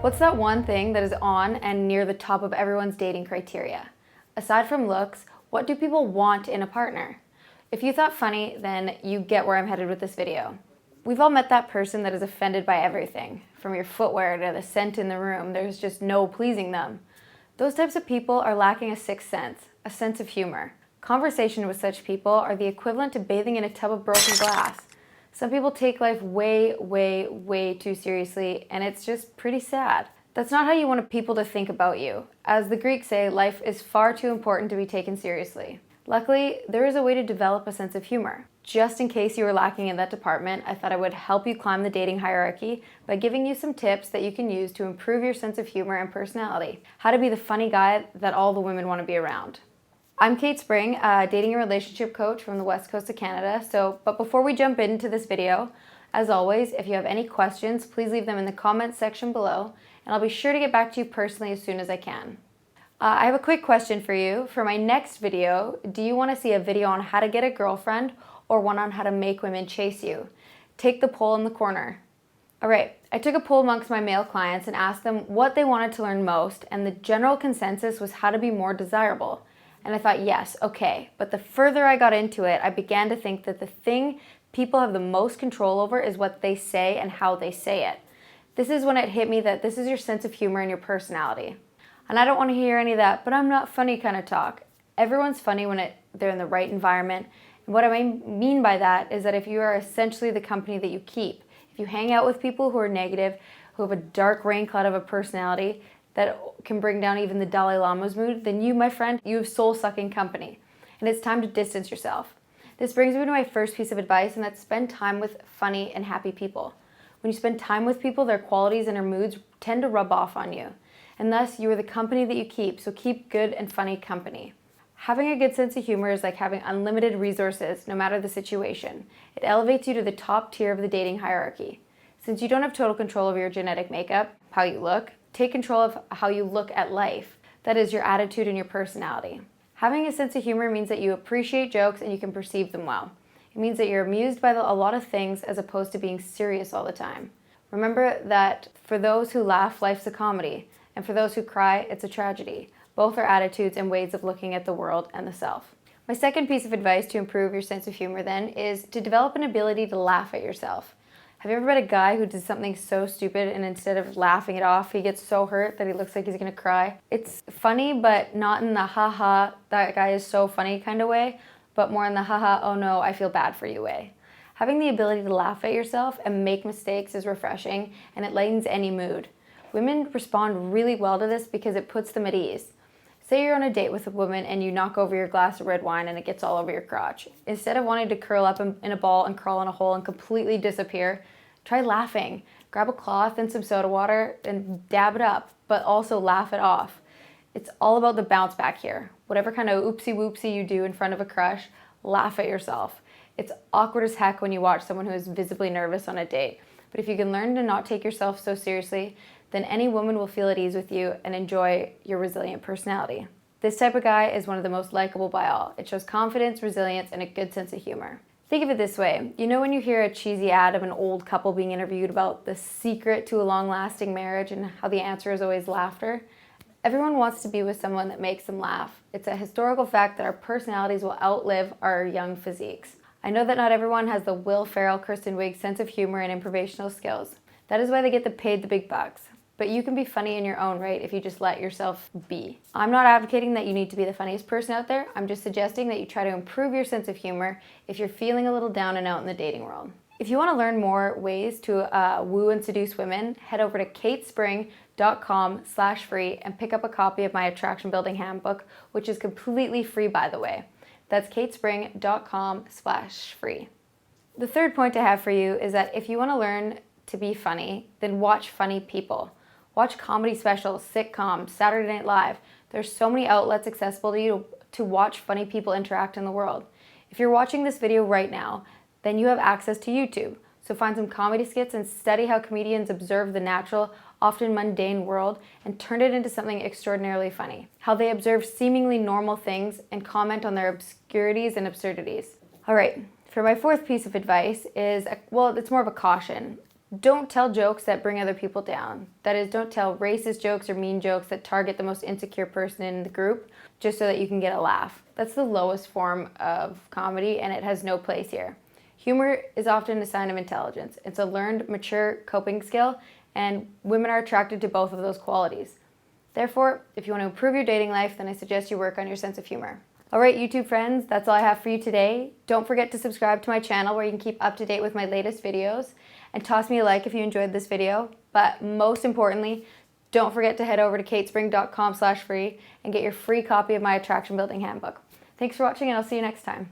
What's that one thing that is on and near the top of everyone's dating criteria? Aside from looks, what do people want in a partner? If you thought funny, then you get where I'm headed with this video. We've all met that person that is offended by everything. From your footwear to the scent in the room, there's just no pleasing them. Those types of people are lacking a sixth sense, a sense of humor. Conversation with such people are the equivalent to bathing in a tub of broken glass. Some people take life way, way, way too seriously, and it's just pretty sad. That's not how you want people to think about you. As the Greeks say, life is far too important to be taken seriously. Luckily, there is a way to develop a sense of humor. Just in case you were lacking in that department, I thought I would help you climb the dating hierarchy by giving you some tips that you can use to improve your sense of humor and personality. How to be the funny guy that all the women want to be around. I'm Kate Spring, a dating and relationship coach from the West Coast of Canada. But before we jump into this video, as always, if you have any questions, please leave them in the comments section below, and I'll be sure to get back to you personally as soon as I can. I have a quick question for you. For my next video, do you want to see a video on how to get a girlfriend or one on how to make women chase you? Take the poll in the corner. All right, I took a poll amongst my male clients and asked them what they wanted to learn most, and the general consensus was how to be more desirable. And I thought, yes, okay. But the further I got into it, I began to think that the thing people have the most control over is what they say and how they say it. This is when it hit me that this is your sense of humor and your personality. And I don't want to hear any of that, but I'm not funny kind of talk. Everyone's funny when they're in the right environment. And what I mean by that is that if you are essentially the company that you keep, if you hang out with people who are negative, who have a dark rain cloud of a personality that can bring down even the Dalai Lama's mood, then you, my friend, you have soul-sucking company. And it's time to distance yourself. This brings me to my first piece of advice, and that's spend time with funny and happy people. When you spend time with people, their qualities and their moods tend to rub off on you. And thus, you are the company that you keep, so keep good and funny company. Having a good sense of humor is like having unlimited resources, no matter the situation. It elevates you to the top tier of the dating hierarchy. Since you don't have total control over your genetic makeup, how you look, take control of how you look at life. That is your attitude and your personality. Having a sense of humor means that you appreciate jokes and you can perceive them well. It means that you're amused by a lot of things as opposed to being serious all the time. Remember that for those who laugh, life's a comedy. And for those who cry, it's a tragedy. Both are attitudes and ways of looking at the world and the self. My second piece of advice to improve your sense of humor then is to develop an ability to laugh at yourself. Have you ever met a guy who did something so stupid and instead of laughing it off, he gets so hurt that he looks like he's gonna cry? It's funny, but not in the haha, that guy is so funny kind of way, but more in the haha, oh no, I feel bad for you way. Having the ability to laugh at yourself and make mistakes is refreshing, and it lightens any mood. Women respond really well to this because it puts them at ease. Say you're on a date with a woman and you knock over your glass of red wine and it gets all over your crotch. Instead of wanting to curl up in a ball and crawl in a hole and completely disappear, try laughing. Grab a cloth and some soda water and dab it up, but also laugh it off. It's all about the bounce back here. Whatever kind of oopsie whoopsie you do in front of a crush, laugh at yourself. It's awkward as heck when you watch someone who is visibly nervous on a date. But if you can learn to not take yourself so seriously, then any woman will feel at ease with you and enjoy your resilient personality. This type of guy is one of the most likable by all. It shows confidence, resilience, and a good sense of humor. Think of it this way. You know when you hear a cheesy ad of an old couple being interviewed about the secret to a long-lasting marriage and how the answer is always laughter? Everyone wants to be with someone that makes them laugh. It's a historical fact that our personalities will outlive our young physiques. I know that not everyone has the Will Ferrell, Kristen Wiig sense of humor and improvisational skills. That is why they get paid the big bucks. But you can be funny in your own right if you just let yourself be. I'm not advocating that you need to be the funniest person out there. I'm just suggesting that you try to improve your sense of humor if you're feeling a little down and out in the dating world. If you want to learn more ways to woo and seduce women, head over to katespring.com/free and pick up a copy of my attraction building handbook, which is completely free, by the way. That's katespring.com/free. The third point I have for you is that if you want to learn to be funny, then watch funny people. Watch comedy specials, sitcoms, Saturday Night Live. There's so many outlets accessible to you to watch funny people interact in the world. If you're watching this video right now, then you have access to YouTube. So find some comedy skits and study how comedians observe the natural, often mundane world and turn it into something extraordinarily funny. How they observe seemingly normal things and comment on their obscurities and absurdities. All right, for my fourth piece of advice is, well, it's more of a caution. Don't tell jokes that bring other people down. That is, don't tell racist jokes or mean jokes that target the most insecure person in the group just so that you can get a laugh. That's the lowest form of comedy, and it has no place here. Humor is often a sign of intelligence. It's a learned, mature coping skill, and women are attracted to both of those qualities. Therefore, if you want to improve your dating life, then I suggest you work on your sense of humor. All right, YouTube friends, that's all I have for you today. Don't forget to subscribe to my channel where you can keep up to date with my latest videos, and toss me a like if you enjoyed this video. But most importantly, don't forget to head over to katespring.com/free and get your free copy of my attraction building handbook. Thanks for watching, and I'll see you next time.